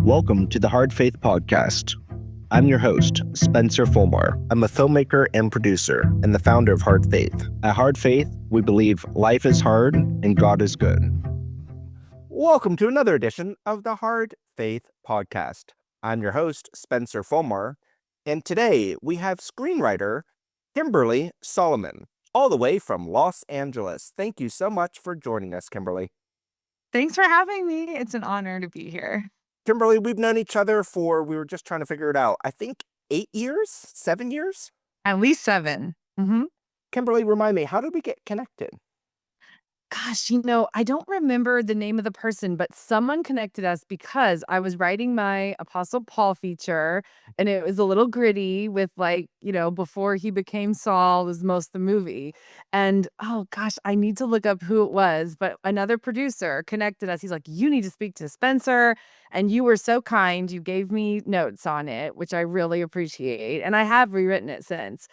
Welcome to the Hard Faith Podcast. I'm your host, Spencer Folmar. I'm a filmmaker and producer and the founder of Hard Faith. At Hard Faith, we believe life is hard and God is good. Welcome to another edition of the Hard Faith Podcast. I'm your host, Spencer Folmar, and today we have screenwriter Kimberly Soliman, all the way from Los Angeles. Thank you so much for joining us, Kimberly. Thanks for having me. It's an honor to be here. Kimberly, we've known each other we were just trying to figure it out, I think 8 years, 7 years? At least 7. Kimberly, remind me, how did we get connected? Gosh, I don't remember the name of the person, but someone connected us because I was writing my Apostle Paul feature, and it was a little gritty with before he became Saul was most of the movie. And oh gosh, I need to look up who it was, but another producer connected us. He's like, "You need to speak to Spencer." And you were so kind. You gave me notes on it, which I really appreciate. And I have rewritten it since.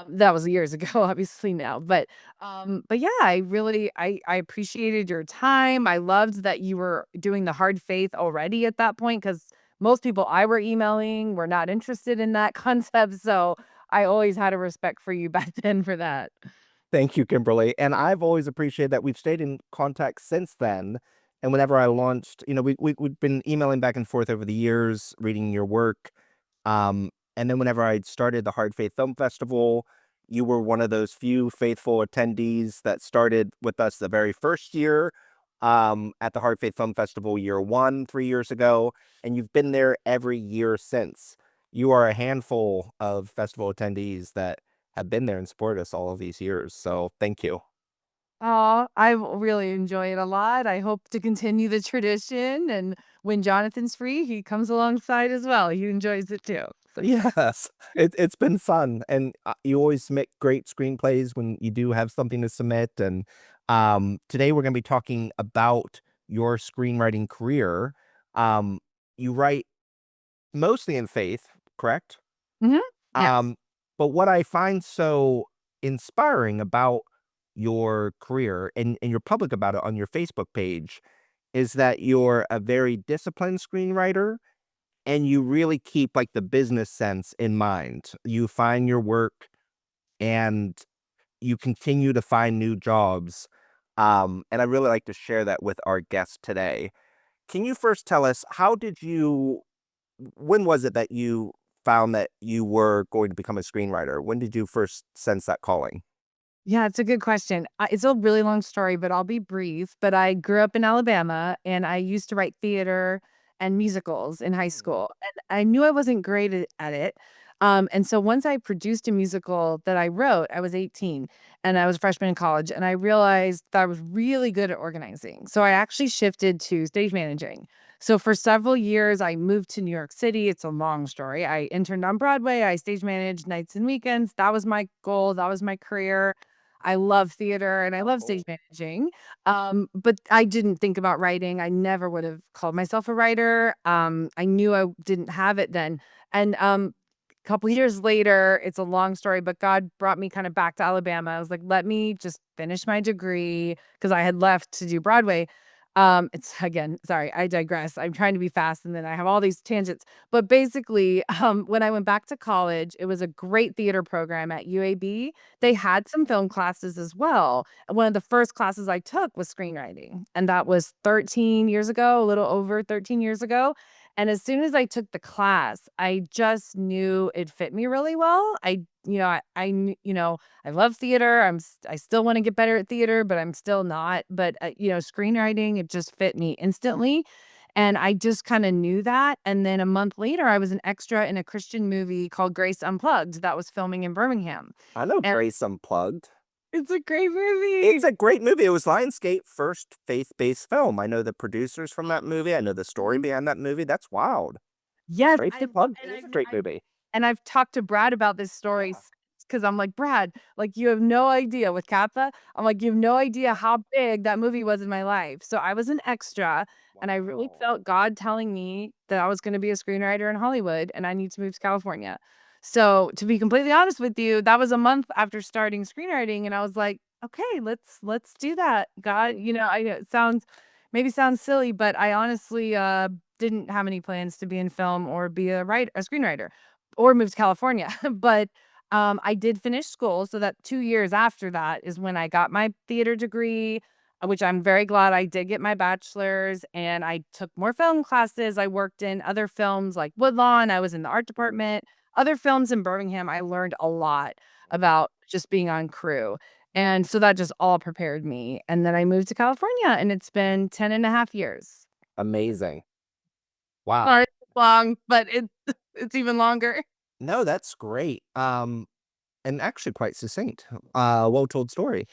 That was years ago, obviously now. But yeah, I appreciated your time. I loved that you were doing the hard faith already at that point, because most people I were emailing were not interested in that concept. So I always had a respect for you back then for that. Thank you, Kimberly. And I've always appreciated that we've stayed in contact since then. And whenever I launched, we've been emailing back and forth over the years, reading your work. And then whenever I started the Hard Faith Film Festival, you were one of those few faithful attendees that started with us the very first year at the Hard Faith Film Festival, year 1, 3 years ago. And you've been there every year since. You are a handful of festival attendees that have been there and supported us all of these years. So thank you. Oh, I really enjoy it a lot. I hope to continue the tradition. And when Jonathan's free, he comes alongside as well. He enjoys it too. So, Yes, it's been fun, and you always submit great screenplays when you do have something to submit. And today we're going to be talking about your screenwriting career. You write mostly in faith, correct? mhm, yes. Um, but what I find so inspiring about your career, and you're public about it on your Facebook page, is that you're a very disciplined screenwriter and you really keep like the business sense in mind. You find your work and you continue to find new jobs. And I really like to share that with our guest today. Can you first tell us when was it that you found that you were going to become a screenwriter? When did you first sense that calling? Yeah, it's a good question. It's a really long story, but I'll be brief. But I grew up in Alabama, and I used to write theater and musicals in high school. And I knew I wasn't great at it. And so once I produced a musical that I wrote, I was 18 and I was a freshman in college. And I realized that I was really good at organizing. So I actually shifted to stage managing. So for several years, I moved to New York City. It's a long story. I interned on Broadway. I stage managed nights and weekends. That was my goal. That was my career. I love theater and I love stage managing. But I didn't think about writing. I never would have called myself a writer. I knew I didn't have it then. And a couple years later, it's a long story, but God brought me kind of back to Alabama. I was like, let me just finish my degree because I had left to do Broadway. It's again, sorry, I digress. I'm trying to be fast and then I have all these tangents. But basically, when I went back to college, it was a great theater program at UAB. They had some film classes as well. And one of the first classes I took was screenwriting. And that was 13 years ago, a little over 13 years ago. And as soon as I took the class, I just knew it fit me really well. I love theater. I still want to get better at theater, but I'm still not. But screenwriting, it just fit me instantly. And I just kind of knew that. And then a month later, I was an extra in a Christian movie called Grace Unplugged that was filming in Birmingham. I know And Grace Unplugged. it's a great movie. It's a great movie. It was Lionsgate first faith-based film. I know the producers from that movie. I know the story behind that movie. That's wild. Yes, Grace Unplugged is a great movie. and I've talked to Brad about this story because I'm like, "Brad, like, you have no idea with Kappa." I'm like, "You have no idea how big that movie was in my life." So I was an extra, and I really Wow. felt God telling me that I was gonna be a screenwriter in Hollywood, and I need to move to California. So, to be completely honest with you, that was a month after starting screenwriting, and I was like, "Okay, let's do that, God." I know it sounds silly, but I honestly, didn't have any plans to be in film or be a screenwriter or move to California. But I did finish school, so that 2 years after that is when I got my theater degree, which I'm very glad I did get my bachelor's, and I took more film classes. I worked in other films like Woodlawn, I was in the art department. Other films in Birmingham, I learned a lot about just being on crew, and so that just all prepared me, and then I moved to California, and it's been 10.5 years. Amazing. Wow. Sorry, it's long, but it's even longer. No, that's great. And actually quite succinct. Well told story.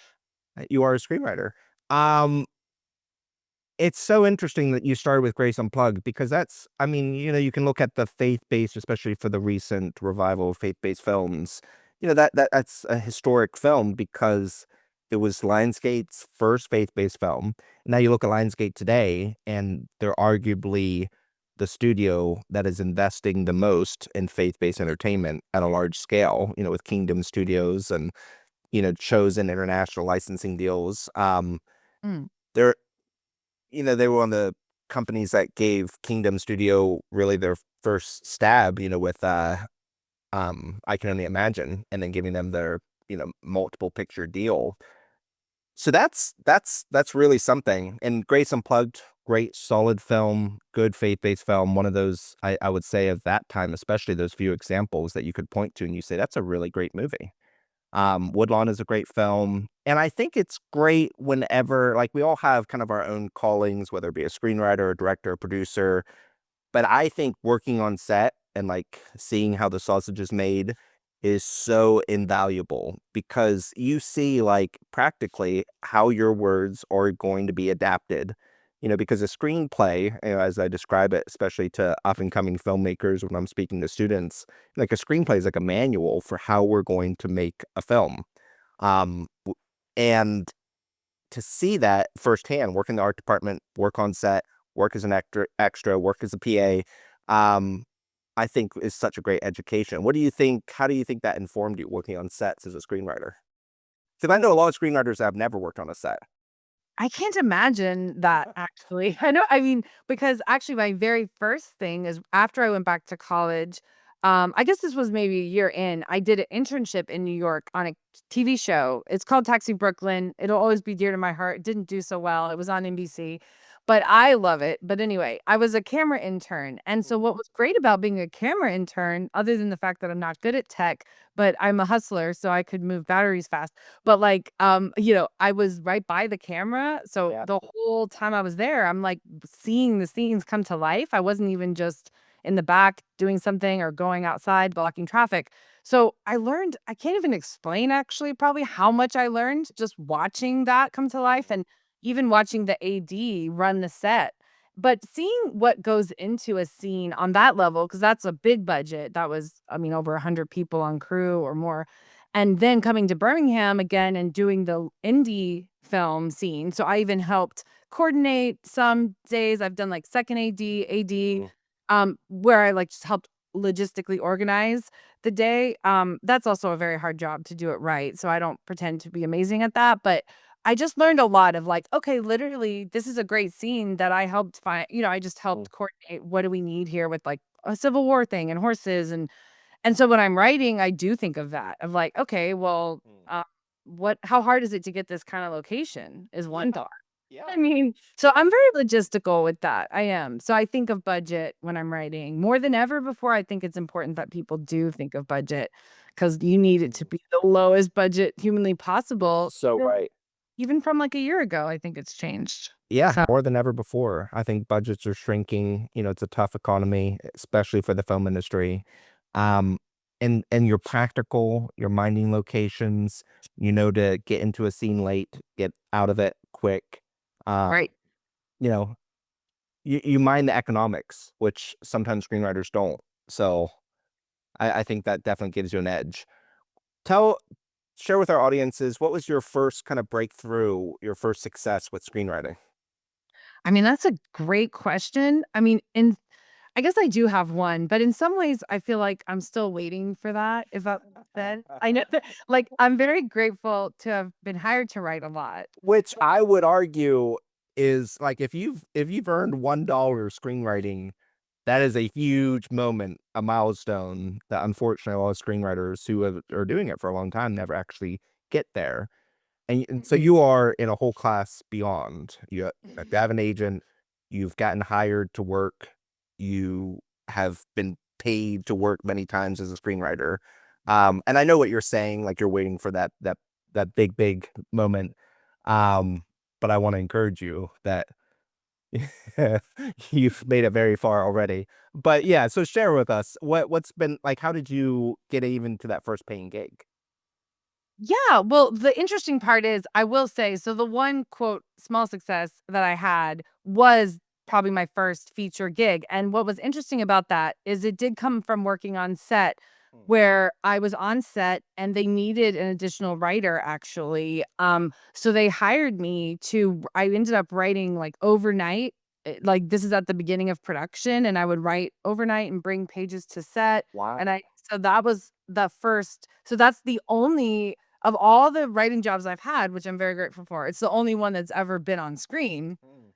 You are a screenwriter. Um, It's so interesting that you started with Grace Unplugged because that's I mean, you can look at the faith-based, especially for the recent revival of faith-based films. That's a historic film because it was Lionsgate's first faith-based film. Now you look at Lionsgate today, and they're arguably the studio that is investing the most in faith-based entertainment at a large scale, with Kingdom Studios and, chosen international licensing deals. Mm. They're they were one of the companies that gave Kingdom Studio really their first stab, with, I Can Only Imagine, and then giving them their, multiple picture deal. So that's really something. And Grace Unplugged, great solid film, good faith-based film. One of those I would say of that time, especially those few examples that you could point to and you say, that's a really great movie. Woodlawn is a great film, and I think it's great whenever like, we all have kind of our own callings, whether it be a screenwriter, a director, a producer, but I think working on set and, like, seeing how the sausage is made is so invaluable because you see, like, practically how your words are going to be adapted, because a screenplay, as I describe it, especially to up-and-coming filmmakers when I'm speaking to students, like, a screenplay is like a manual for how we're going to make a film. W and to see that firsthand, work in the art department, work on set, work as an extra, work as a PA, um, I think is such a great education. What do you think how do you think that informed you working on sets as a screenwriter? 'Cause I know a lot of screenwriters that have never worked on a set. I can't imagine that actually. I know, I mean, because actually my very first thing is after I went back to college, I guess this was maybe a year in, I did an internship in New York on a TV show. It's called Taxi Brooklyn. It'll always be dear to my heart. It didn't do so well. It was on NBC, but I love it. But anyway, I was a camera intern. And so what was great about being a camera intern, other than the fact that I'm not good at tech, but I'm a hustler, so I could move batteries fast. But, like, I was right by the camera, so Yeah. the whole time I was there, I'm, like, seeing the scenes come to life. I wasn't even just in the back doing something or going outside blocking traffic. So, I can't even explain actually probably how much I learned just watching that come to life and even watching the AD run the set. But seeing what goes into a scene on that level, because that's a big budget, that was, I mean, over 100 people on crew or more, and then coming to Birmingham again and doing the indie film scene. So I even helped coordinate some days. I've done like second AD, Mm. where I like just helped logistically organize the day. That's also a very hard job to do it right. So I don't pretend to be amazing at that, but I just learned a lot of like, okay, literally, this is a great scene that I helped find. I just Mm. helped coordinate what do we need here with like a Civil War thing and horses and so when I'm writing, I do think of that, of like, okay, well, Mm. how hard is it to get this kind of location is Yeah. one thought. Yeah. I mean, so I'm very logistical with that. I am. So I think of budget when I'm writing more than ever before. I think it's important that people do think of budget because you need it to Mm. be the lowest budget humanly possible. So right. Even from like a year ago, I think it's changed. Yeah, So more than ever before. I think budgets are shrinking. It's a tough economy, especially for the film industry. Um, and you're practical, you're minding locations, to get into a scene late, get out of it quick. Uh, right. you know, you mind the economics, which sometimes screenwriters don't. So I think that definitely gives you an edge. Tell Share with our audiences what was your first kind of breakthrough, your first success with screenwriting? I mean, that's a great question. I mean, I guess I do have one, but in some ways, I feel like I'm still waiting for that, if that makes sense. I know that like, I'm very grateful to have been hired to write a lot. Which I would argue is like if you've earned $1 screenwriting, that is a huge moment, a milestone that unfortunately a lot of screenwriters who are doing it for a long time never actually get there. And so you are in a whole class beyond. You have an agent, you've gotten hired to work, you have been paid to work many times as a screenwriter. And I know what you're saying, like you're waiting for that big moment. Um, but I want to encourage you that you've made it very far already. But yeah, so share with us what's been like, how did you get even to that first paying gig? Yeah, well, the interesting part is, I will say, so the one quote small success that I had was probably my first feature gig. And what was interesting about that is it did come from working on set Mm. where I was on set and they needed an additional writer actually. So they hired me to I ended up writing like overnight. Like this is at the beginning of production and I would write overnight and bring pages to set. Wow. And I so that was the first so that's the only of all the writing jobs I've had, which I'm very grateful for, it's the only one that's ever been on screen, Mm.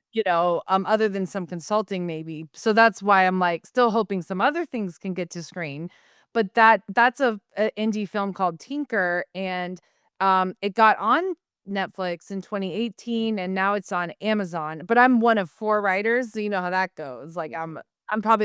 other than some consulting maybe. So that's why I'm, like, still hoping some other things can get to screen. But that's a indie film called Tinker, and, it got on Netflix in 2018, and now it's on Amazon. But I'm one of 4 writers, so you know how that goes. Like, Mhm.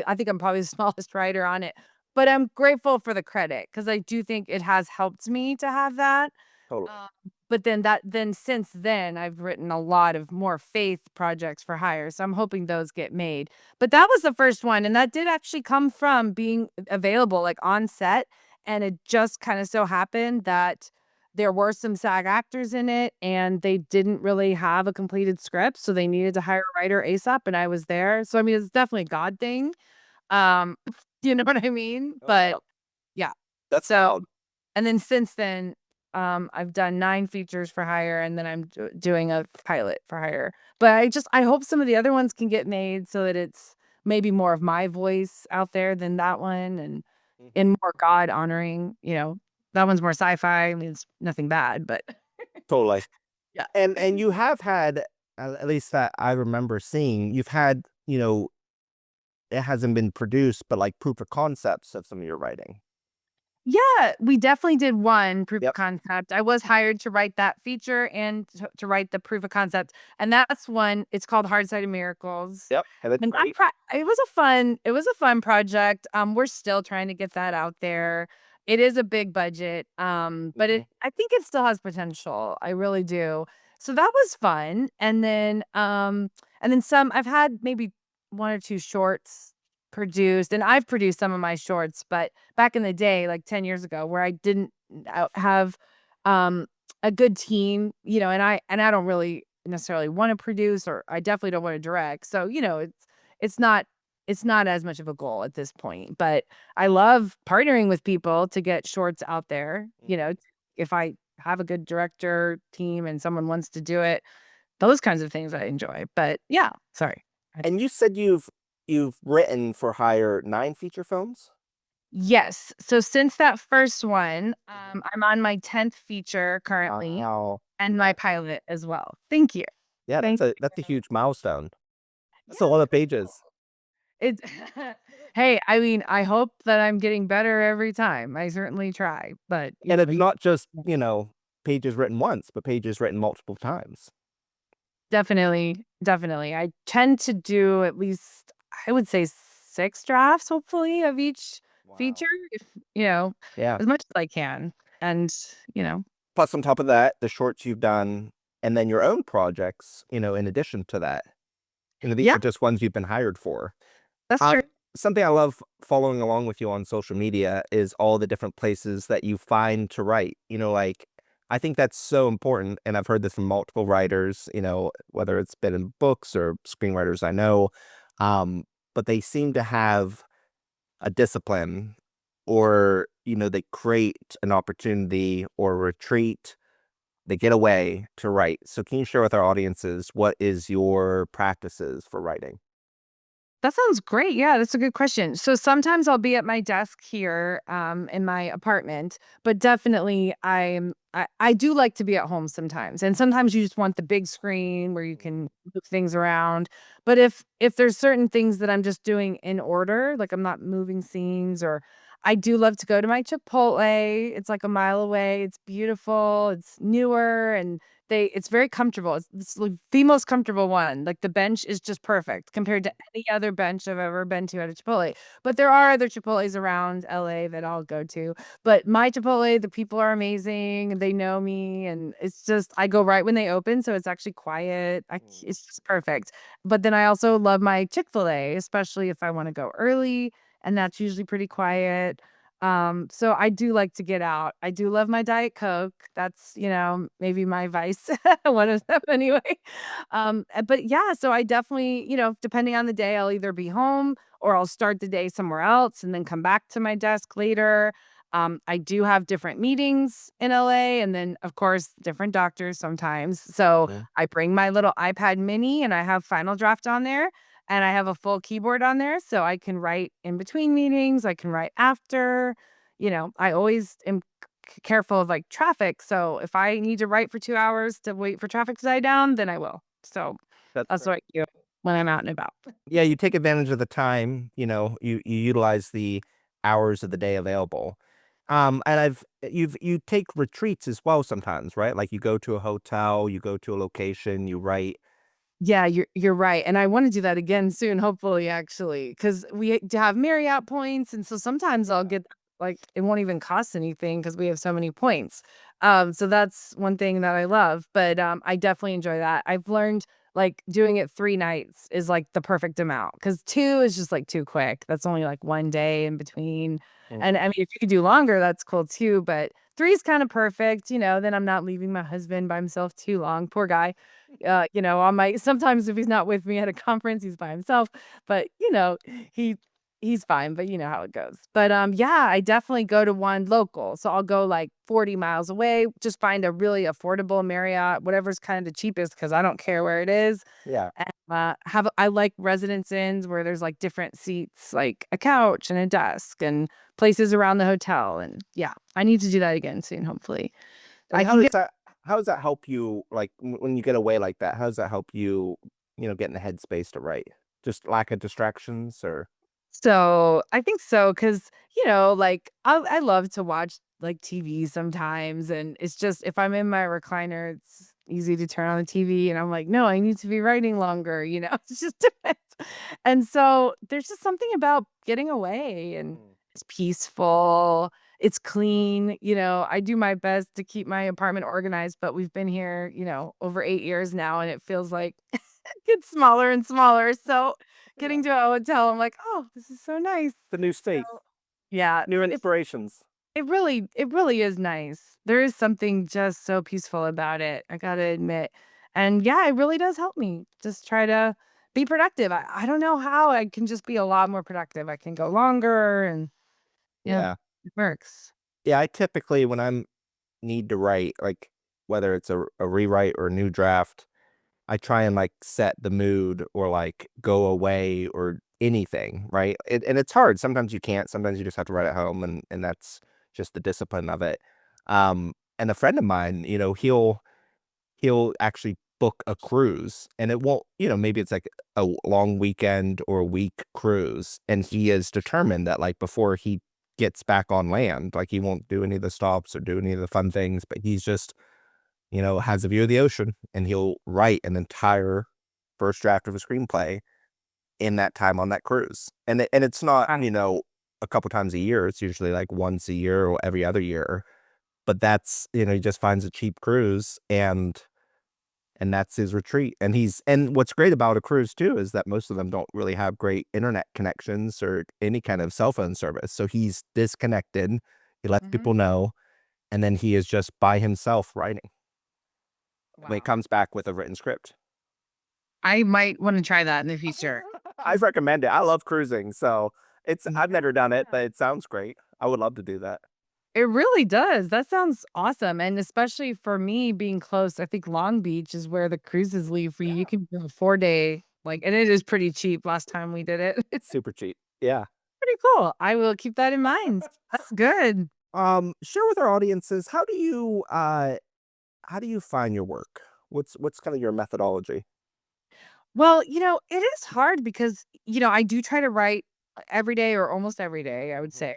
I think I'm probably the smallest writer on it. But I'm grateful for the credit because I do think it has helped me to have that. Totally. Um, but then since then, I've written a lot of more faith projects for hire, so I'm hoping those get made. But that was the first one, and that did actually come from being available, like, on set, and it just kinda so happened that there were some SAG actors in it, and they didn't really have a completed script, so they needed to hire a writer ASAP, and I was there. So, I mean, it's definitely a God thing. Um, you know what I mean? Oh, yeah. But yeah. That's So wild. and then since then, I've done 9 features for hire, and then I'm doing a pilot for hire. But I hope some of the other ones can get made so that it's maybe more of my voice out there than that one Mhm. and more God honoring, That one's more sci-fi. I mean, it's nothing bad, but Totally. yeah. And you have had, at least that I remember seeing, you've had, it hasn't been produced, but like proof of concepts of some of your writing. Yeah, we definitely did one proof of Yep. concept. I was hired to write that feature and to write the proof of concept, and that's one it's called Hard Side of Miracles. Yep. And it's And great. it was a fun project. We're still trying to get that out there. It is a big budget, but Mhm. I think it still has potential. I really do. So that was fun. And then some I've had maybe 1 or 2 shorts produced, and I've produced some of my shorts, but back in the day, like 10 years ago, where I didn't have, um, a good team, and I don't really necessarily wanna produce, or I definitely don't wanna direct. So, it's not it's not as much of a goal at this point, but I love partnering with people to get shorts out there, Mhm. if I have a good director team and someone wants to do it, those kinds of things I enjoy. But yeah, sorry. And you said you've written for hire 9 feature films? Yes. So since that first one, Mhm. I'm on my 10th feature currently Wow. and my Congrats. pilot as well. Thank you. Yeah, Thank that's a you. huge milestone. Yeah, That's a lot of pages. it's Hey, I mean, I hope that I'm getting better every time. I certainly try, but And it's you not just, pages written once, but pages written multiple times. definitely, definitely. I tend to do at least, I would say 6 drafts, hopefully, of each feature, Wow. if, you know, Yeah. as much as I can. And, you know, Plus, on top of that, the shorts you've done, and then your own projects, in addition to that. These yeah, are just ones you've been hired for. that's Uh, true. Something I love following along with you on social media is all the different places that you find to write. Like, I think that's so important, and I've heard this from multiple writers, whether it's been in books or screenwriters I know, um, but they seem to have a discipline, or, they create an opportunity or retreat, they get away to write. So can you share with our audiences what is your practices for writing? That sounds great. Yeah, that's a good question. So sometimes I'll be at my desk here in my apartment, but definitely I do like to be at home sometimes. And sometimes you just want the big screen where you can move things around. But if there's certain things that I'm just doing in order, like I'm not moving scenes, or I do love to go to my Chipotle. It's like a mile away. It's beautiful. It's newer, and it's very comfortable. It's like the most comfortable one. Like, the bench is just perfect compared to any other bench I've ever been to at a Chipotle. But there are other Chipotles around LA that I'll go to. But my Chipotle, the people are amazing. They know me, and it's just I go right when they open, so it's actually quiet. Mm. It's just perfect. But then I also love my Chick-fil-A, especially if I wanna go early, and that's usually pretty quiet. So I do like to get out. I do love my Diet Coke. That's, maybe my vice, one of them anyway. But yeah, so I definitely, depending on the day, I'll either be home or I'll start the day somewhere else and then come back to my desk later. I do have different meetings in LA, and then, of course, different doctors sometimes. So Mhm. I bring my little iPad mini and I have Final Draft on there, and I have a full keyboard on there so I can write in between meetings, I can write after. I always am careful of like traffic. So if I need to write for 2 hours to wait for traffic to die down, then I will. So That's that's what great. I do when I'm out and about. Yeah, you take advantage of the time, you utilize the hours of the day available. And you take retreats as well sometimes, right? Like you go to a hotel, you go to a location, you write. Yeah, you're right, and I wanna do that again soon, hopefully, actually, because we have Marriott points, and so sometimes I'll Yeah. get like, it won't even cost anything because we have so many points. So that's one thing that I love, but, I definitely enjoy that. I've learned, like, doing it 3 nights is, like, the perfect amount, because 2 is just, like, too quick. That's only, like, 1 day in between, and, I mean, if you could do longer, that's cool too, but 3 is kinda perfect, then I'm not leaving my husband by himself too long, poor guy. On my sometimes if he's not with me at a conference, he's by himself, but, he he's fine, but you know how it goes. But, yeah, I definitely go to one local, so I'll go, like, 40 miles away, just find a really affordable Marriott, whatever's kinda the cheapest, because I don't care where it is, Yeah. and, I like residence inns where there's, like, different seats, like a couch and a desk and places around the hotel, and yeah, I need to do that again soon, hopefully. And I can get how does that help you, like, when you get away like that, how does that help you, get in the headspace to write? Just lack of distractions or So, I think so, because like, I love to watch, like, TV sometimes, and it's just if I'm in my recliner, it's easy to turn on the TV, and I'm like, "No, I need to be writing longer," It just depends. And so, there's just something about getting away, and Mm. it's peaceful, it's clean. I do my best to keep my apartment organized, but we've been here, over 8 years now, and it feels like it gets smaller and smaller, so Yeah. getting to a hotel, I'm like, "Oh, this is so nice." The new state, So yeah, new it inspirations. it really is nice. There is something just so peaceful about it, I gotta admit. And yeah, it really does help me just try to be productive. I don't know how I can just be a lot more productive. I can go longer, and yeah, Yeah. it works. Yeah, I typically, when I'm need to write, like, whether it's a rewrite or a new draft, I try and, like, set the mood or, like, go away or anything, right? And it's hard. Sometimes you can't. Sometimes you just have to write at home, and that's just the discipline of it. And a friend of mine, he'll actually book a cruise, and it won't, maybe it's like a long weekend or a week cruise, and he is determined that, like, before he gets back on land, like, he won't do any of the stops or do any of the fun things, but he's just, has a view of the ocean, and he'll write an entire first draft of a screenplay in that time on that cruise. And it's not, Wow. a couple times a year. It's usually like once a year or every other year. But that's, he just finds a cheap cruise, and that's his retreat. And what's great about a cruise too is that most of them don't really have great internet connections or any kind of cell phone service. So he's disconnected. He lets Mhm. people know, and then he is just by himself writing when he Wow. comes back with a written script. I might wanna try that in the future. I recommend it. I love cruising, so I've never done it, Yeah. but it sounds great. I would love to do that. It really does. That sounds awesome, and especially for me being close, I think Long Beach is where the cruises leave for you. You Yeah. can do a 4-day. Like, and it is pretty cheap last time we did it. It's Super cheap. Yeah. pretty cool. I will keep that in mind. That's good. Share with our audiences, how do you find your work? What's kind of your methodology? Well, it is hard because, I do try to write every day or almost every day, I would Mhm. say.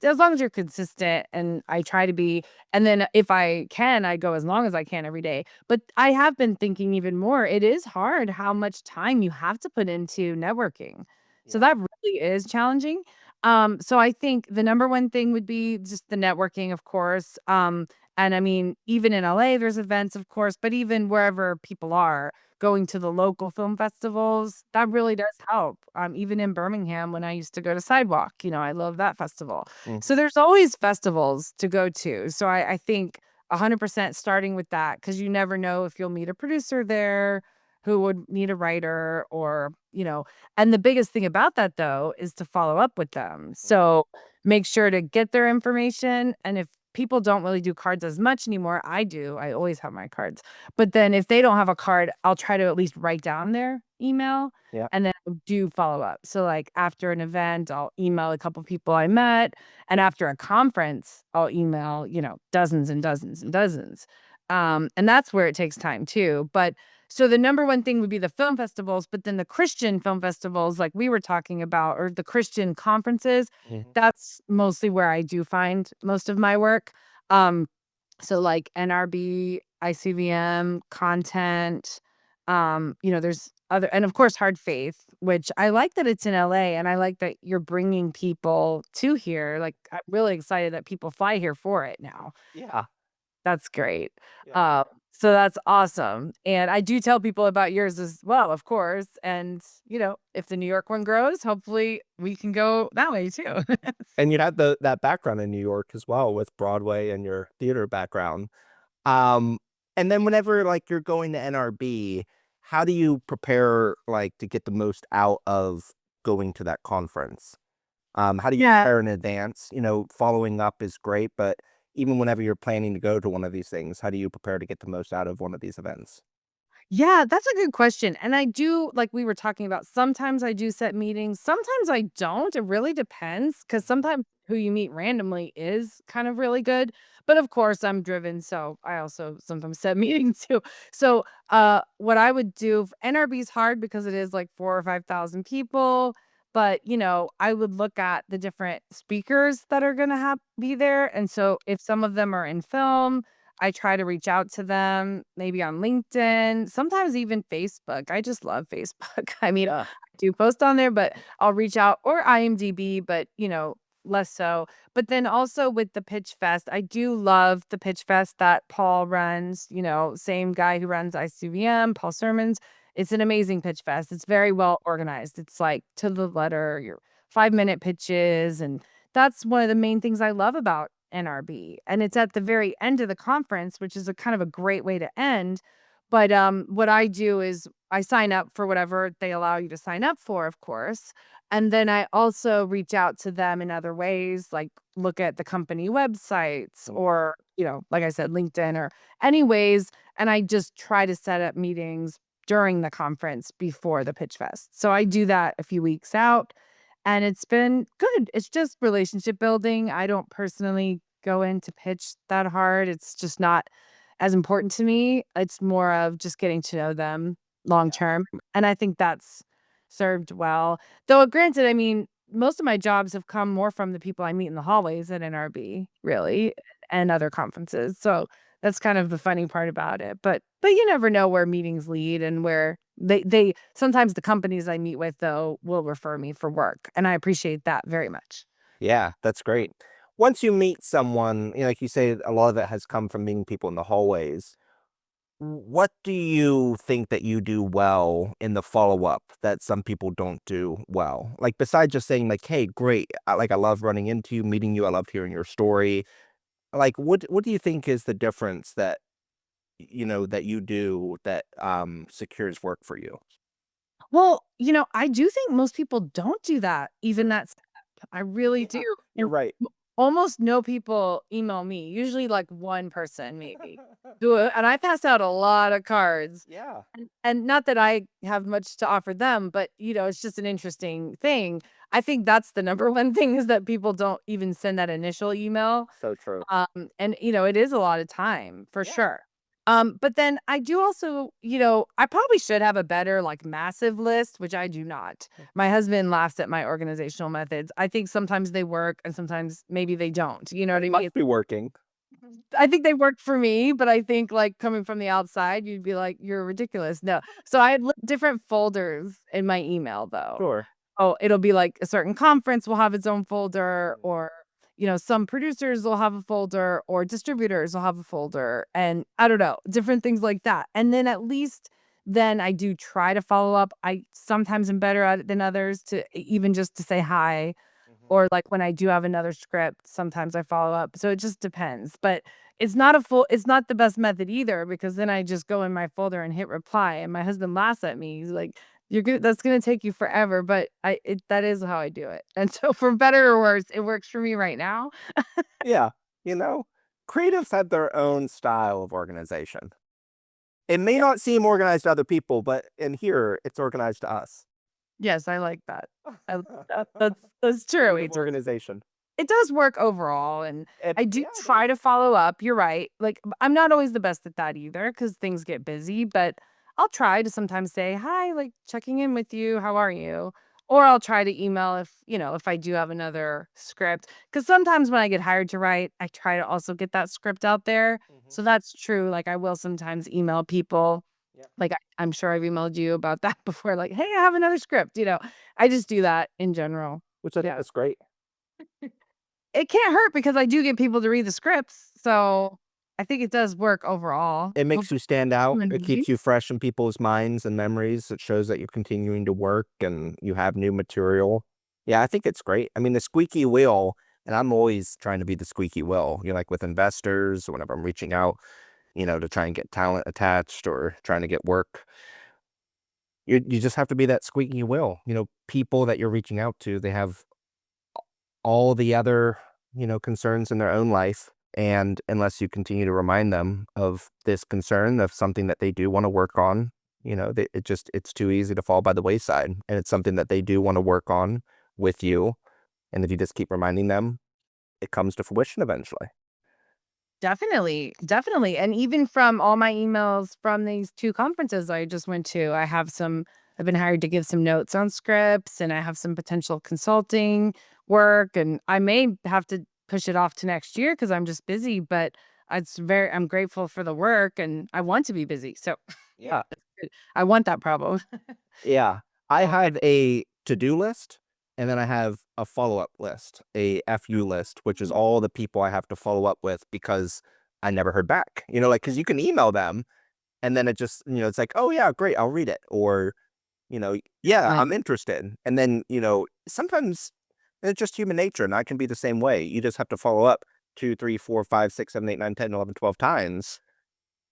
As long as you're consistent and I try to be, and then if I can, I go as long as I can every day. But I have been thinking even more, it is hard how much time you have to put into networking. So Yeah. that really is challenging. So I think the number one thing would be just the networking, of course. And I mean, even in LA, there's events, of course, but even wherever people are, going to the local film festivals, that really does help. Even in Birmingham, when I used to go to Sidewalk, I love that festival. Mhm. So there's always festivals to go to. So I think 100% starting with that, because you never know if you'll meet a producer there who would need a writer and the biggest thing about that though is to follow up with them. So make sure to get their information. And if people don't really do cards as much anymore, I do. I always have my cards. But then if they don't have a card, I'll try to at least write down their email Yeah. and then do follow up. So like after an event, I'll email a couple people I met. And after a conference, I'll email, dozens and dozens and dozens. And that's where it takes time too. But so the number one thing would be the film festivals, but then the Christian film festivals, like we were talking about, or the Christian conferences, Mhm. that's mostly where I do find most of my work. Um, so like NRB, ICVM, content, there's other, and of course Hard Faith, which I like that it's in LA and I like that you're bringing people to here. Like I'm really excited that people fly here for it now. Yeah. That's great. Yeah. Uh, so that's awesome. And I do tell people about yours as well, of course. And, if the New York one grows, hopefully we can go that way too. And you had that background in New York as well with Broadway and your theater background. Um, and then whenever, like, you're going to NRB, how do you prepare, like, to get the most out of going to that conference? How do you Yeah. prepare in advance? Following up is great, but even whenever you're planning to go to one of these things, how do you prepare to get the most out of one of these events? Yeah, that's a good question. And I do, like we were talking about, sometimes I do set meetings, sometimes I don't. It really depends because sometimes who you meet randomly is kind of really good. But of course, I'm driven. So I also sometimes set meetings too. So what I would do, NRB is hard because it is like 4 or 5,000 people. But, I would look at the different speakers that are going to be there. And so if some of them are in film, I try to reach out to them, maybe on LinkedIn, sometimes even Facebook. I just love Facebook. I mean, Yeah. I do post on there, but I'll reach out or IMDb, but less so. But then also with the Pitch Fest, I do love the Pitch Fest that Paul runs, same guy who runs ICVM, Paul Sermons. It's an amazing Pitch Fest. It's very well organized. It's like to the letter, your 5-minute pitches. And that's one of the main things I love about NRB, and it's at the very end of the conference, which is a kind of a great way to end. But what I do is I sign up for whatever they allow you to sign up for, of course, and then I also reach out to them in other ways, like look at the company websites Mm. or like I said, LinkedIn or any ways, and I just try to set up meetings during the conference before the pitch fest. So I do that a few weeks out and it's been good. It's just relationship building. I don't personally go in to pitch that hard. It's just not as important to me. It's more of just getting to know them long Yeah. term. And I think that's served well. Though, granted, I mean, most of my jobs have come more from the people I meet in the hallways at NRB, really, and other conferences. So that's kind of the funny part about it. But you never know where meetings lead and where they sometimes the companies I meet with though will refer me for work, and I appreciate that very much. Yeah, that's great. Once you meet someone, like you say, a lot of it has come from meeting people in the hallways. What do you think that you do well in the follow-up that some people don't do well? Like, besides just saying like, "Hey, great. I love running into you, meeting you. I loved hearing your story." Like, what do you think is the difference that you do that, secures work for you? Well, I do think most people don't do that, even that step. I really Yeah, do. you're right. almost no people email me, usually, like, one person maybe. And I pass out a lot of cards, Yeah, and not that I have much to offer them, but, it's just an interesting thing. I think that's the number one thing is that people don't even send that initial email. so true. And it is a lot of time for Yeah. sure. But then I do also, I probably should have a better, like, massive list, which I do not. My husband laughs at my organizational methods. I think sometimes they work and sometimes maybe they don't. You know what It I mean? must be working. I think they work for me, but I think, like, coming from the outside, you'd be like, "You're ridiculous." No. So I had different folders in my email though. Sure. Oh, it'll be like a certain conference will have its own folder, Mm. or, some producers will have a folder, or distributors will have a folder, and I don't know, different things like that. And then at least then I do try to follow up. I sometimes am better at it than others to even just to say hi, Mhm. or like when I do have another script, sometimes I follow up. So it just depends. But it's not the best method either because then I just go in my folder and hit reply and my husband laughs at me. He's like, "You're good, that's gonna take you forever." But that is how I do it. And so for better or worse, it works for me right now. Yeah, you know, creatives have their own style of organization. It may not seem organized to other people, but in here, it's organized to us. Yes, I like that. I like that. That's true. Creative organization. It does work overall, and I do Yeah, it try is. to follow up, you're right, like, I'm not always the best at that either because things get busy, but I'll try to sometimes say, "Hi, like, checking in with you, how are you?" Or I'll try to email if I do have another script. Because sometimes when I get hired to write, I try to also get that script out there, Mhm. so that's true, like, I will sometimes email people, Yeah. like, I'm sure I've emailed you about that before, like, "Hey, I have another script." I just do that in general. Which I think Yeah. is great. It can't hurt because I do get people to read the scripts, so I think it does work overall. It makes Hopefully you stand out. human It keeps beings. you fresh in people's minds and memories. It shows that you're continuing to work and you have new material. Yeah, I think it's great. I mean, the squeaky wheel, and I'm always trying to be the squeaky wheel, like with investors, whenever I'm reaching out, to try and get talent attached or trying to get work. You just have to be that squeaky wheel. People that you're reaching out to, they have all the other, concerns in their own life. And unless you continue to remind them of this concern of something that they do want to work on, it's too easy to fall by the wayside. And it's something that they do want to work on with you. And if you just keep reminding them, it comes to fruition eventually. Definitely, definitely, and even from all my emails from these 2 conferences I just went to, I've been hired to give some notes on scripts, and I have some potential consulting work, and I may have to push it off to next year because 'cause I'm just busy, but I'm grateful for the work, and I want to be busy, so yeah, Yeah. that's good. I want that problem. Yeah. I So have a to-do list, and then I have a follow-up list, a FU list, which is all the people I have to follow up with because I never heard back. Like, because you can email them, and then it just, it's like, "Oh, yeah, great, I'll read it," or, "Yeah, right. I'm interested." And then, sometimes it's just human nature, and I can be the same way. You just have to follow up 2, 3, 4, 5, 6, 7, 8, 9, 10, 11, 12 times,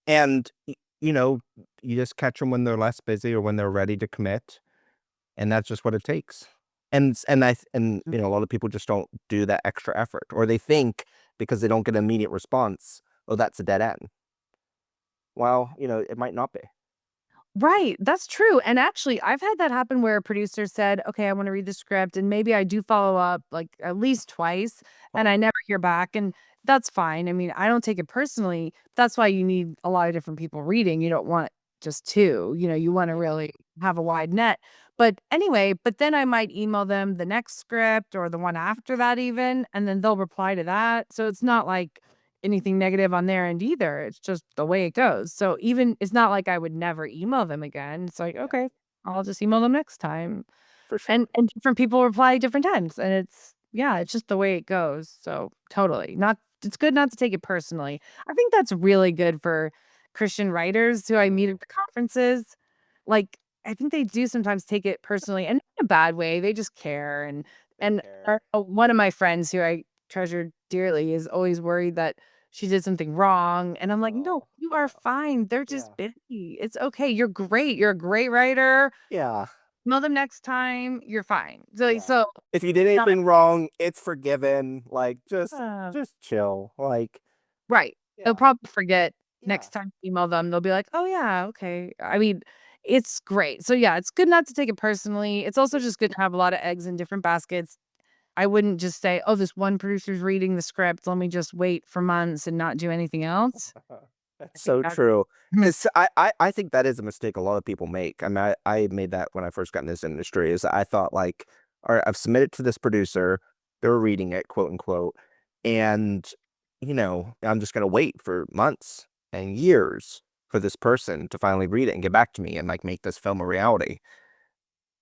and, you know, you just catch them when they're less busy or when they're ready to commit, and that's just what it takes. A lot of people just don't do that extra effort, or they think because they don't get an immediate response, "Oh, that's a dead end." Well, it might not be. Right, that's true, and actually, I've had that happen where a producer said, "Okay, I wanna read the script," and maybe I do follow up, like, at least twice, and Oh, I never hear back, and that's fine. I mean, I don't take it personally. That's why you need a lot of different people reading. You don't want just 2, you wanna yeah. really have a wide net. But anyway, then I might email them the next script or the one after that even, and then they'll reply to that, so it's not like anything negative on their end either. It's just the way it goes. So even it's not like I would never email them again. It's like, Yeah, okay, I'll just email them next time. for And sure. different people reply different times. And it's just the way it goes. So totally. Not it's good not to take it personally. I think that's really good for Christian writers who I meet Mhm. at the conferences. Like, I think they do sometimes take it personally and in a bad way. They just care. And They our, care. one of my friends who I treasure dearly is always worried that she did something wrong. And I'm like, no, Oh, you are no. fine. They're just Yeah. busy. It's okay. You're great. You're a great writer. Yeah. Mail them next time, you're fine. So Yeah. so If you did not anything wrong, it's forgiven. Like uh, just chill. Like right. They'll yeah. probably forget Yeah. next time you email them, they'll be like, "Oh, yeah, okay." I mean, it's great. So, yeah, it's good not to take it personally. It's also just good to have a lot of eggs in different baskets. I wouldn't just say, "Oh, this one producer's reading the script. Let me just wait for months and not do anything else." I That's think so that's true. a mis. It's I think that is a mistake a lot of people make. I mean, I made that when I first got in this industry is I thought like, all right, I've submitted to this producer, they're reading it, quote unquote, and I'm just gonna wait for months and years for this person to finally read it and get back to me and like make this film a reality.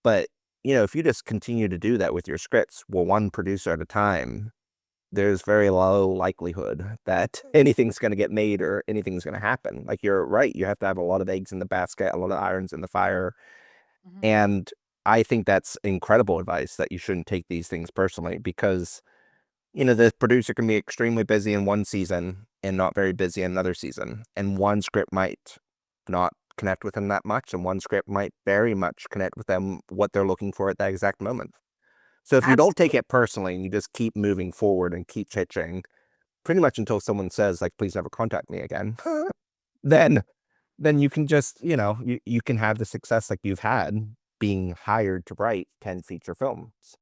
But if you just continue to do that with your scripts, well, one producer at a time, there's very low likelihood that anything's going to get made or anything's going to happen. Like you're right, you have to have a lot of eggs in the basket, a lot of irons in the fire. Mhm. And I think that's incredible advice that you shouldn't take these things personally because, the producer can be extremely busy in one season and not very busy in another season. And one script might not connect with them that much, and one script might very much connect with them what they're looking for at that exact moment. So if you don't take Absolutely. it personally and you just keep moving forward and keep pitching, pretty much until someone says like, "Please never contact me again," then then you can just, you can have the success like you've had being hired to write 10 feature films.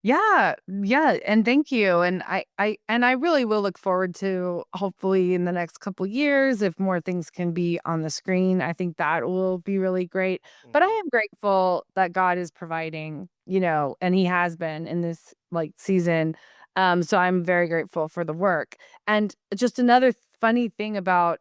Yeah, yeah, and thank you, and I really will look forward to hopefully in the next couple years if more things can be on the screen. I think that will be really great. But I Mhm. am grateful that God is providing, and He has been in this like season. So I'm very grateful for the work. And just another funny thing about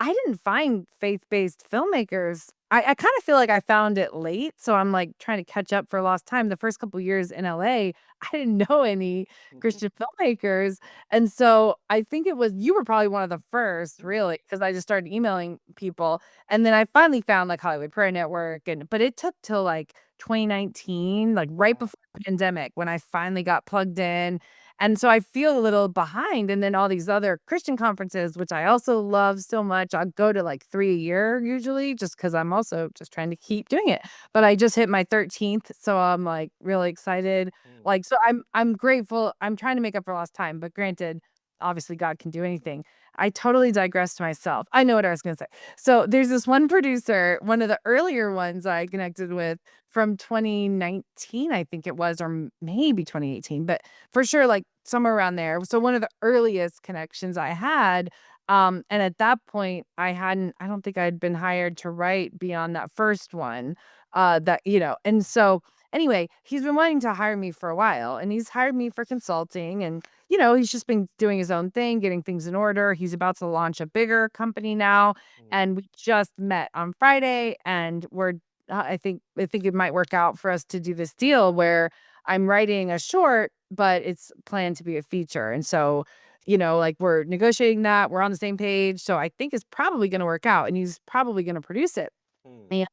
I didn't find faith-based filmmakers. I kind of feel like I found it late, so I'm, like, trying to catch up for lost time. The first couple years in LA, I didn't know any Mhm. Christian filmmakers, and so I think it was you were probably one of the first, really, because I just started emailing people, and then I finally found, like, Hollywood Prayer Network, but it took till, like, 2019, like, right Wow. before the pandemic when I finally got plugged in, and so I feel a little behind, and then all these other Christian conferences, which I also love so much. I'll go to like 3 a year usually just because 'cause I'm also just trying to keep doing it. But I just hit my 13th, so I'm, like, really excited. Mm. Like, so I'm grateful. I'm trying to make up for lost time, but granted, obviously God can do anything. I totally digressed myself. I know what I was gonna say. So, there's this one producer, one of the earlier ones I connected with from 2019, I think it was, or maybe 2018, but for sure, like, somewhere around there. So one of the earliest connections I had, and at that point, I don't think I'd been hired to write beyond that first one, and so, anyway, he's been wanting to hire me for a while, and he's hired me for consulting, and, he's just been doing his own thing, getting things in order. He's about to launch a bigger company now, Mm. and we just met on Friday, and I think it might work out for us to do this deal where I'm writing a short, but it's planned to be a feature. And so, like we're negotiating that. We're on the same page. So I think it's probably going to work out and he's probably going to produce it. Mm. And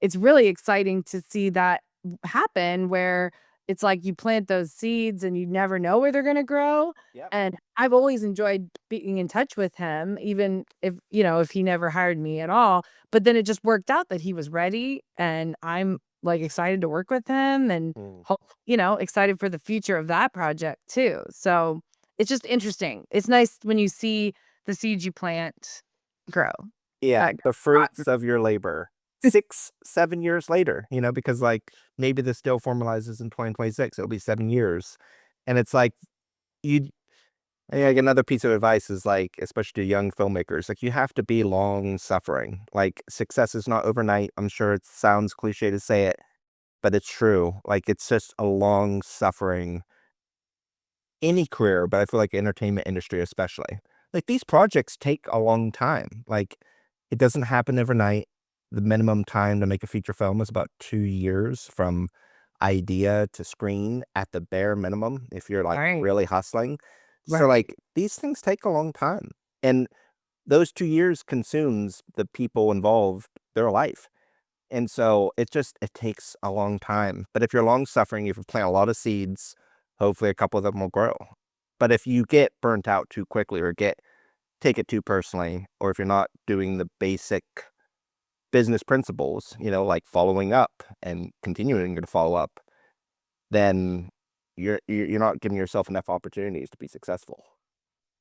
it's really exciting to see that happen where it's like you plant those seeds and you never know where they're gonna grow, Yep. and I've always enjoyed being in touch with him, even if he never hired me at all, but then it just worked out that he was ready, and I'm, like, excited to work with him and Mm. excited for the future of that project too, so it's just interesting. It's nice when you see the seeds you plant grow. Yeah, That the fruits of your labor 6, 7 years later, because like maybe this deal formalizes in 2026, it'll be 7 years. And it's like you like another piece of advice is like, especially to young filmmakers, like you have to be long suffering. Like success is not overnight. I'm sure it sounds cliche to say it, but it's true. Like it's just a long suffering any career, but I feel like entertainment industry especially. Like these projects take a long time. Like it doesn't happen overnight. The minimum time to make a feature film is about 2 years from idea to screen at the bare minimum if you're like Right, really hustling. So right. like these things take a long time. And those 2 years consumes the people involved, their life. And so it takes a long time. But if you're long suffering, if you plant a lot of seeds, hopefully a couple of them will grow. But if you get burnt out too quickly or take it too personally, or if you're not doing the basic business principles, like following up and continuing to follow up, then you're not giving yourself enough opportunities to be successful.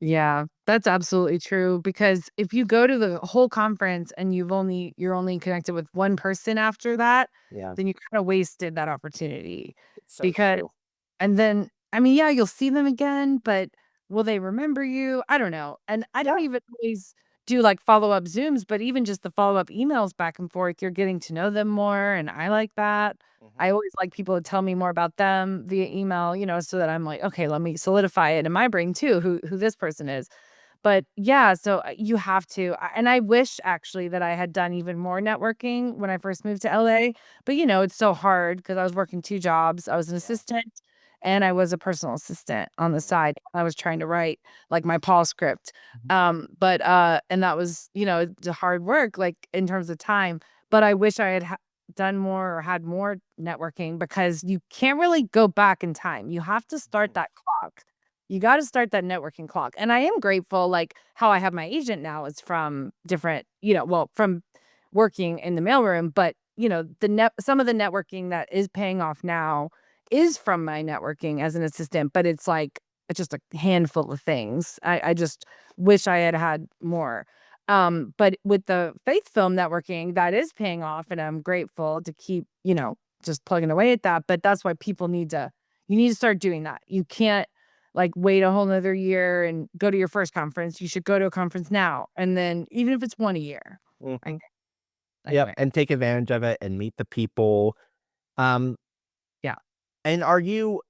Yeah, that's absolutely true because if you go to the whole conference and you're only connected with one person after that, Yeah, then you kinda wasted that opportunity it's so because true. and then I mean, yeah, you'll see them again, but will they remember you? I don't know, and I don't Yeah. even always do, like, follow-up Zooms, but even just the follow-up emails back and forth, you're getting to know them more, and I like that. Mhm. I always like people to tell me more about them via email, so that I'm like, "Okay, let me solidify it in my brain too, who this person is." But yeah, so, you have to and I wish actually that I had done even more networking when I first moved to LA, but, it's so hard because I was working 2 jobs. I was an Yeah. assistant and I was a personal assistant on the Mhm. side. I was trying to write, like, my Paul script. Mhm. And that was, the hard work, like, in terms of time, but I wish I had done more or had more networking because you can't really go back in time. You have to start that clock. You gotta start that networking clock, and I am grateful, like, how I have my agent now is from different well, from working in the mailroom, but, the net some of the networking that is paying off now is from my networking as an assistant, but it's just a handful of things. I just wish I had had more. But with the faith film networking, that is paying off, and I'm grateful to keep, just plugging away at that, but that's why people you need to start doing that. You can't like wait a whole nother year and go to your first conference. You should go to a conference now. And then even if it's one a year. I Mhm. Yep, anyway. and take advantage of it and meet the people. Um, Yeah. and are you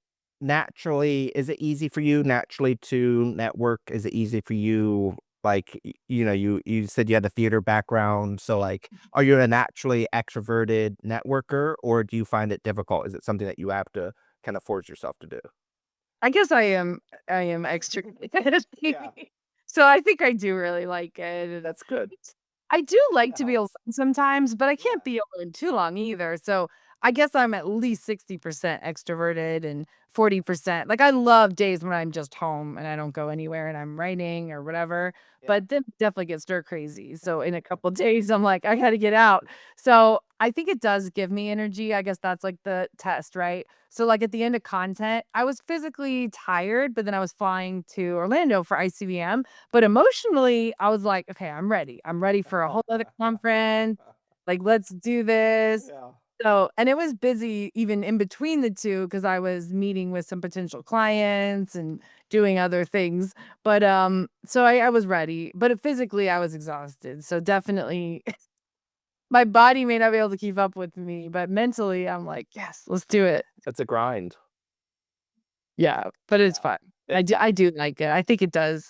naturally is it easy for you naturally to network? Is it easy for you, like, you said you had a theater background, so, like, are you a naturally extroverted networker, or do you find it difficult? Is it something that you have to kinda force yourself to do? I guess I am extra Yeah, so I think I do really like it, and that's good. I do like That to be alone helps. sometimes, but I Yeah. can't be alone too long either, so I guess I'm at least 60% extroverted and 40% like, I love days when I'm just home and I don't go anywhere and I'm writing or whatever, Yeah. but then definitely get stir crazy, so in a couple days, I'm like, "I gotta get out." So, I think it does give me energy, I guess that's, like, the test, right? So, like, at the end of content, I was physically tired, but then I was flying to Orlando for ICBM, but emotionally, I was like, "Okay, I'm ready. I'm ready for a whole other conference. Like, let's do this." Yeah. So and it was busy even in between the 2 because I was meeting with some potential clients and doing other things. But, so I was ready, but physically, I was exhausted. So definitely my body may not be able to keep up with me, but mentally, I'm like, "Yes, let's do it." It's a grind. Yeah, but it's Yeah. fun. It I do like it. I think it does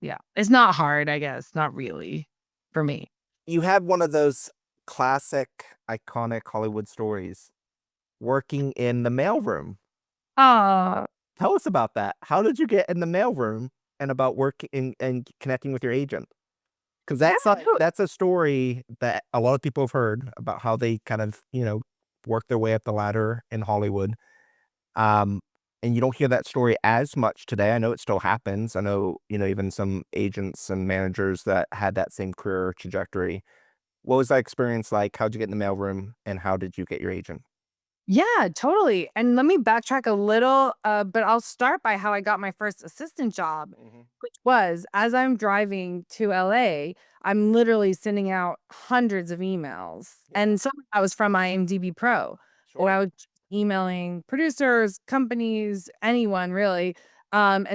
yeah. It's not hard, I guess, not really for me. You have one of those classic, iconic Hollywood stories, working in the mailroom. Ah, Tell us about that. How did you get in the mailroom and about working and connecting with your agent? Because yeah, no that's a story that a lot of people have heard about how they kind of, work their way up the ladder in Hollywood. Um, and you don't hear that story as much today. I know it still happens. I know, even some agents and managers that had that same career trajectory. What was that experience like? How'd you get in the mailroom and how did you get your agent? Yeah, totally. And let me backtrack a little, but I'll start by how I got my first assistant job, Mhm. which was as I'm driving to LA, I'm literally sending out hundreds of emails. Yeah, And some of that was from IMDb Pro, or I sure. was emailing producers, companies, anyone really. And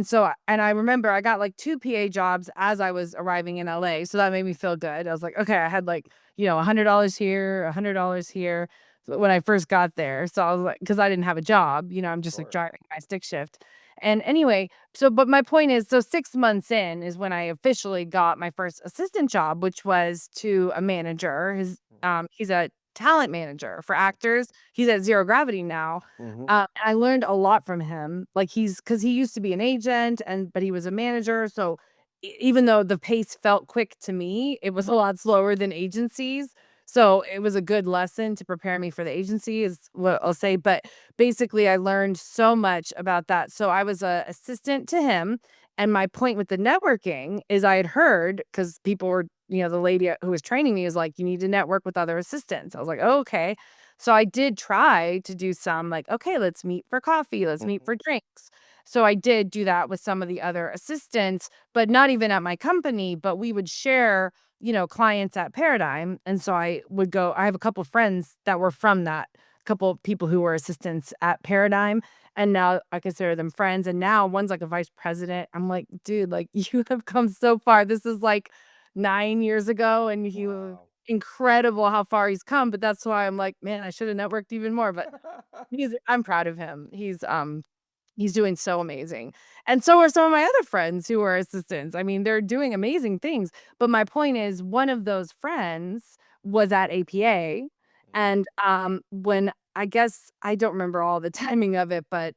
I remember I got like 2 PA jobs as I was arriving in LA. So that made me feel good. I was like, okay, I had like, $100 here, $100 here when I first got there. So I was like, because I didn't have a job, I'm just like Sure. driving my stick shift. And anyway, but my point is, so 6 months in is when I officially got my first assistant job, which was to a manager. He's a talent manager for actors. He's at Zero Gravity now. Mhm. And I learned a lot from him. Like because he used to be an agent but he was a manager. So even though the pace felt quick to me, it was a lot slower than agencies. So, it was a good lesson to prepare me for the agency is what I'll say, but basically I learned so much about that. So, I was a assistant to him, and my point with the networking is I had heard because people were, the lady who was training me was like, "You need to network with other assistants." I was like, "Oh, okay." So I did try to do some like, "Okay, let's meet for coffee, let's meet Mhm. for drinks." So I did do that with some of the other assistants, but not even at my company, but we would share, clients at Paradigm. And so I have a couple friends that were from that, couple of people who were assistants at Paradigm, and now I consider them friends. And now one's like a vice president. I'm like, dude, like you have come so far. This is like 9 years ago, and he was Wow. incredible how far he's come. But that's why I'm like, man, I should have networked even more. But I'm proud of him. He's doing so amazing. And so are some of my other friends who are assistants. I mean, they're doing amazing things. But my point is, one of those friends was at APA. And when I guess I don't remember all the timing of it, but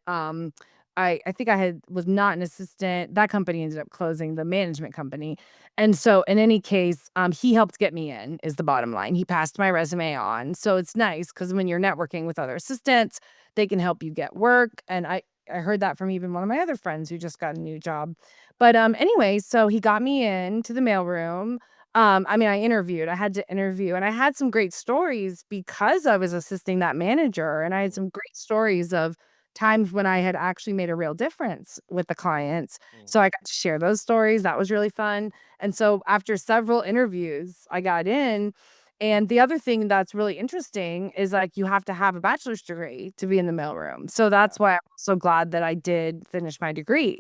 I think was not an assistant. That company ended up closing, the management company. And so in any case, he helped get me in, is the bottom line. He passed my resume on. So it's nice because when you're networking with other assistants, they can help you get work. And I heard that from even one of my other friends who just got a new job. But anyway, so he got me into the mailroom. I mean, I interviewed. I had to interview, and I had some great stories because I was assisting that manager, and I had Mm, some great stories of times when I had actually made a real difference with the clients. mm. So I got to share those stories. That was really fun. And so after several interviews, I got in. And the other thing that's really interesting is like you have to have a bachelor's degree to be in the mailroom. So Yeah. that's why I'm so glad that I did finish my degree.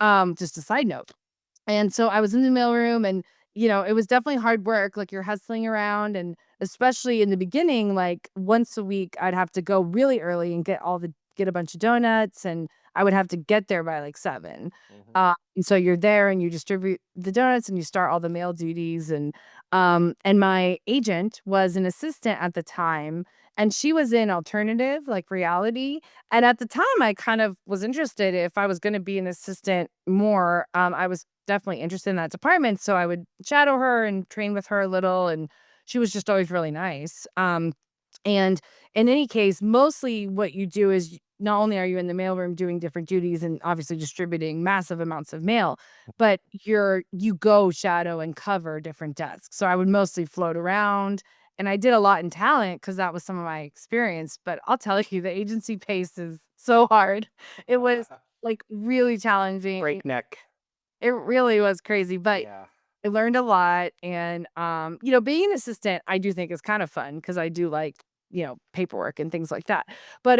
Just a side note. And so I was in the mailroom, and, it was definitely hard work, like, you're hustling around, and especially in the beginning, like, once a week, I'd have to go really early and get a bunch of donuts, and I would have to get there by, like, 7. Mhm. And so you're there, and you distribute the donuts, and you start all the mail duties, and my agent was an assistant at the time, and she was in alternative, like, reality, and at the time, I kind of was interested if I was gonna be an assistant more. I was definitely interested in that department, so I would shadow her and train with her a little, and she was just always really nice. And in any case, mostly what you do is not only are you in the mailroom doing different duties and obviously distributing massive amounts of mail, but you go shadow and cover different desks. So I would mostly float around, and I did a lot in talent because that was some of my experience. But I'll tell you, the agency pace is so hard. It was like really challenging. Breakneck. It really was crazy, but Yeah. I learned a lot. And being an assistant, I do think is kind of fun because I do like, paperwork and things like that. But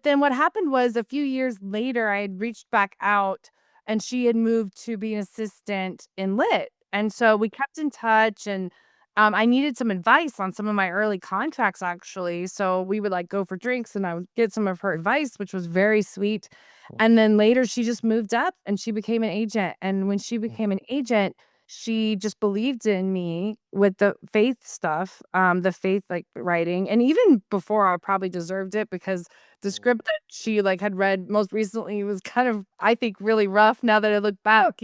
then what happened was a few years later, I had reached back out, and she had moved to be an assistant in lit. And so we kept in touch, and I needed some advice on some of my early contracts actually. So we would like go for drinks, and I would get some of her advice, which was very sweet. And then later she just moved up and she became an agent. And when she Mm. became an agent, she just believed in me with the faith stuff, the faith like writing. And even before I probably deserved it because the Mm. script that she like had read most recently was kind of, I think, really rough now that I look back.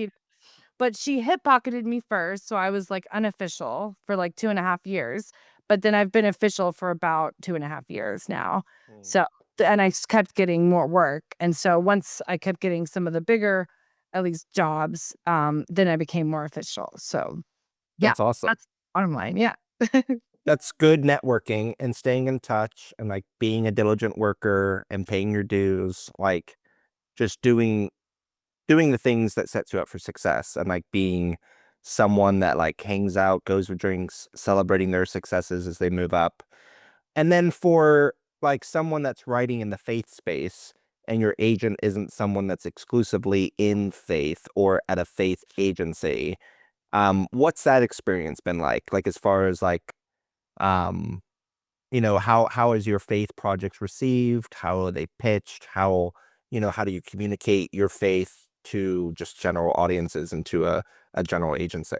But she hip pocketed me first, so I was, like, unofficial for, like, 2.5 years, but then I've been official for about 2.5 years now. Mm. So and kept getting more work, and so once I kept getting some of the bigger, at least jobs, then I became more official. So, yeah, That's awesome. that's bottom line, yeah. That's good networking and staying in touch and, like, being a diligent worker and paying your dues, like, just doing the things that sets you up for success and, like, being someone that, like, hangs out, goes for drinks, celebrating their successes as they move up. And then for, like, someone that's writing in the faith space and your agent isn't someone that's exclusively in faith or at a faith agency, what's that experience been like? Like, as far as, like, um, how is your faith projects received? How are they pitched? How do you communicate your faith to just general audiences and to a general agency?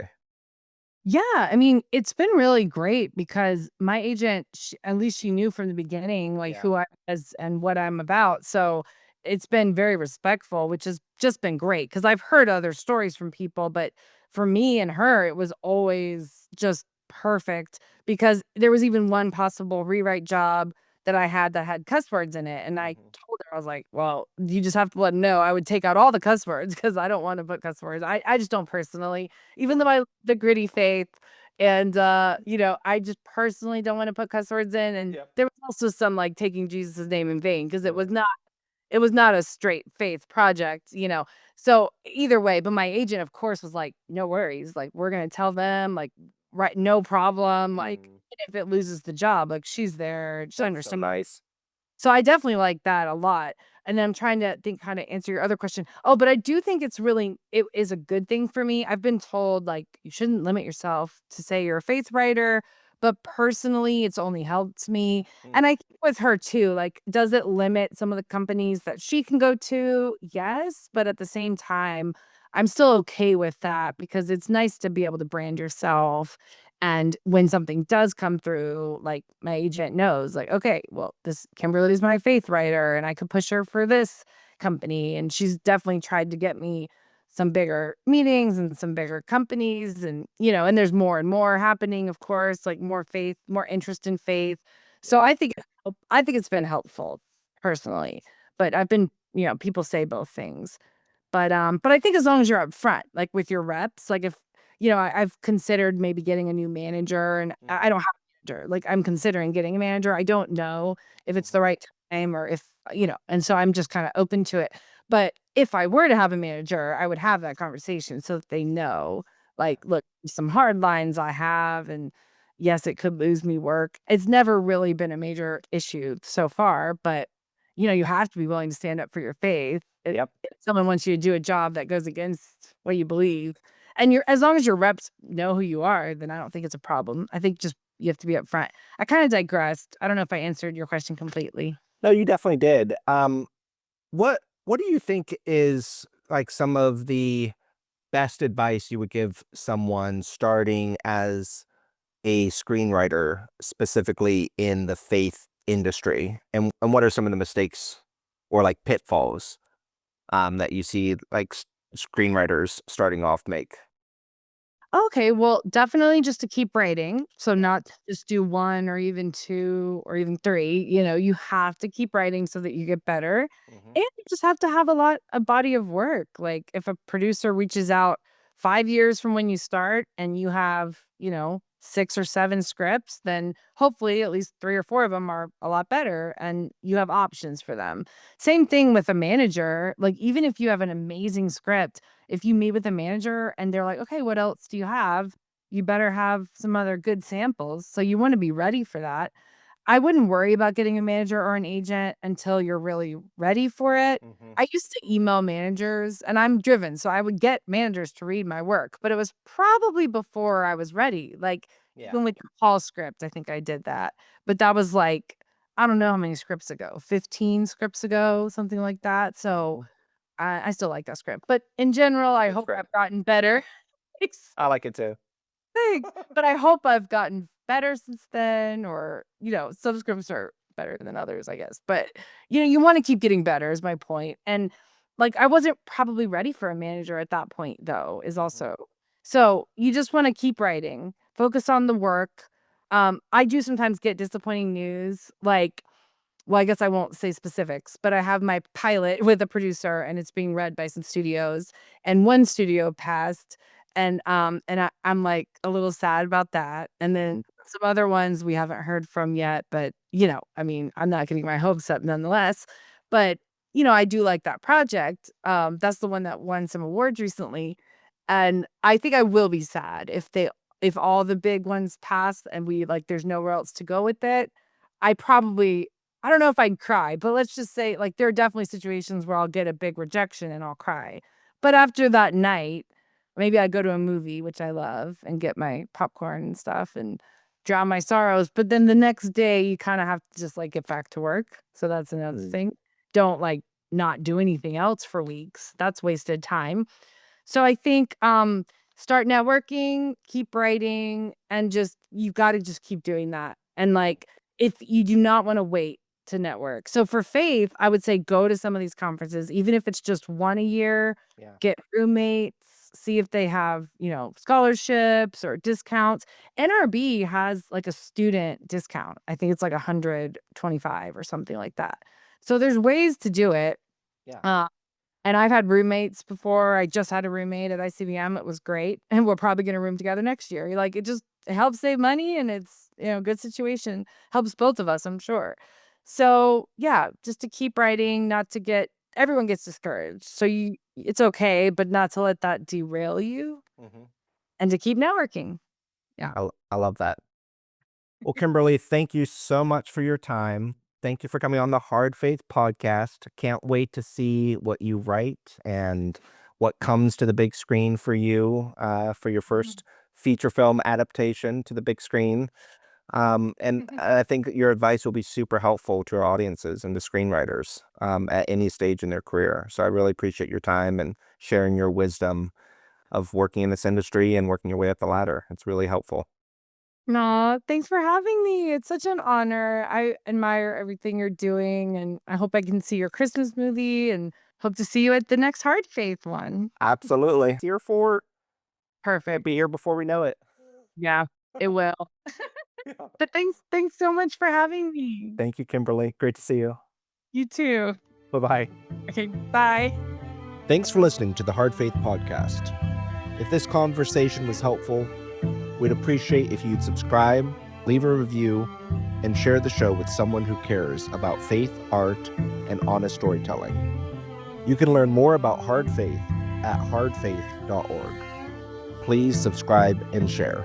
Yeah, I mean, it's been really great because my agent, at least she knew from the beginning, like Yeah. who I was and what I'm about. So it's been very respectful, which has just been great because I've heard other stories from people. But for me and her, it was always just perfect because there was even one possible rewrite job that I had that had cuss words in it. And I Mhm. told her, I was like, well, you just have to let them know I would take out all the cuss words because I don't want to put cuss words. I just don't personally, even though Sure. I love the gritty faith. And I just personally don't want to put cuss words in. And Yep. there was also some like taking Jesus' name in vain because Right. it was not a straight faith project, So either way, but my agent, of course, was like, no worries. Like, we're gonna tell them, like, right, no problem. Like, Mm. if it loses the job, like she's there, she That's so understands. nice. So I definitely like that a lot. And then I'm trying to think how to answer your other question. Oh, but I do think it is a good thing for me. I've been told like you shouldn't limit yourself to say you're a faith writer, but personally it's only helped me. Mm. And I think with her too, like does it limit some of the companies that she can go to? Yes, but at the same time, I'm still okay with that because it's nice to be able to brand yourself and when something does come through, like my agent knows, like, okay, well, this Kimberly's my faith writer, and I could push her for this company. And she's definitely tried to get me some bigger meetings and some bigger companies. And there's more and more happening, of course, like more faith, more interest in faith. So Yeah. I think it's been helpful personally. But people say both things. But I think as long as you're upfront, like, with your reps, like, if I've considered maybe getting a new manager, and I Mhm. don't have a manager, like, I'm considering getting a manager. I don't know if it's the Mhm. right time or if and so I'm just kinda open to it. But if I were to have a manager, I would have that conversation so that they know, Yeah. like, "Look, some hard lines I have, and yes, it could lose me work." It's never really been a major issue so far, but, you have to be willing to stand up for your faith. Yep. If someone wants you to do a job that goes against what you believe, and you're as long as your reps know who you are, then I don't think it's a problem. I think just you have to be upfront. I kinda digressed. I don't know if I answered your question completely. No, you definitely did. What do you think is like some of the best advice you would give someone starting as a screenwriter, specifically in the faith industry? And what are some of the mistakes or like pitfalls that you see like screenwriters starting off make? Okay, well, definitely just to keep writing. So Yeah. not to just do 1 or even 2 or even 3, you have to keep writing so that you get better. Hmm. And you just have to have a body of work. Like if a producer reaches out 5 years from when you start and you have, 6 or 7 scripts, then hopefully at least 3 or 4 of them are a lot better and you have options for them. Same thing with a manager. Like even if you have an amazing script, if you meet with a manager and they're like, "Okay, what else do you have?" You better have some other good samples. So you wanna be ready for that. I wouldn't worry about getting a manager or an agent until you're really ready for it. Hmm. I used to email managers, and I'm driven, so I would get managers to read my work, but it was probably before I was ready. Like, Yeah. even with the Paul script, I think I did that. But that was like, I don't know how many scripts ago, 15 scripts ago, something like that. So Hmm. I still like that script, but in general, It's a I good hope I've script. gotten better. Thanks, I like it too. thanks, but I hope I've gotten better since then or, some scripts are better than others, I guess, but, you wanna keep getting better is my point, and, like, I wasn't probably ready for a manager at that point, though, is Hmm. also so, you just wanna keep writing, focus on the work. I do sometimes get disappointing news, like well, I guess I won't say specifics, but I have my pilot with a producer and it's being read by some studios and one studio passed I'm like a little sad about that. And then some other ones we haven't heard from yet, but I mean, I'm not getting my hopes up nonetheless. But I do like that project. That's the one that won some awards recently. And I think I will be sad if all the big ones pass and we like there's nowhere else to go with it. I probably I don't know if I'd cry, but let's just say, like, there are definitely situations where I'll get a big rejection and I'll cry. But after that night, maybe I go to a movie, which I love, and get my popcorn and stuff and drown my sorrows. But then the next day, you kind of have to just like get back to work. So that's another Mm. thing. Don't like not do anything else for weeks. That's wasted time. So I think, start networking, keep writing, and just you gotta just keep doing that. And, like, if you do not wanna wait to network. So for faith, I would say go to some of these conferences, even if it's just 1 a year, Yeah. get roommates, see if they have, scholarships or discounts. NRB has like a student discount. I think it's like 125 or something like that. So there's ways to do it. Yeah. And I've had roommates before. I just had a roommate at ICBM. It was great. And we're probably going to room together next year. It helps save money, and it's, good situation. Helps both of us, I'm sure. So yeah, just to keep writing, not to get, everyone gets discouraged. So it's okay, but not to let that derail you, and to keep networking. Yeah. I love that. Well, Kimberly, thank you so much for your time. Thank you for coming on the Hard Faith podcast. Can't wait to see what you write and what comes to the big screen for you for your first feature film adaptation to the big screen. And I think that your advice will be super helpful to our audiences and the screenwriters at any stage in their career. So I really appreciate your time and sharing your wisdom of working in this industry and working your way up the ladder. It's really helpful. No, thanks for having me. It's such an honor. I admire everything you're doing, and I hope I can see your Christmas movie, and hope to see you at the next Hard Faith one. Absolutely. Here for Perfect. be here before we know it. Yeah, it will. But thanks so much for having me. Thank you, Kimberly. Great to see you. You too. Bye-bye. Okay, bye. Thanks for listening to the Hard Faith podcast. If this conversation was helpful, we'd appreciate if you'd subscribe, leave a review, and share the show with someone who cares about faith, art, and honest storytelling. You can learn more about Hard Faith at hardfaith.org. Please subscribe and share.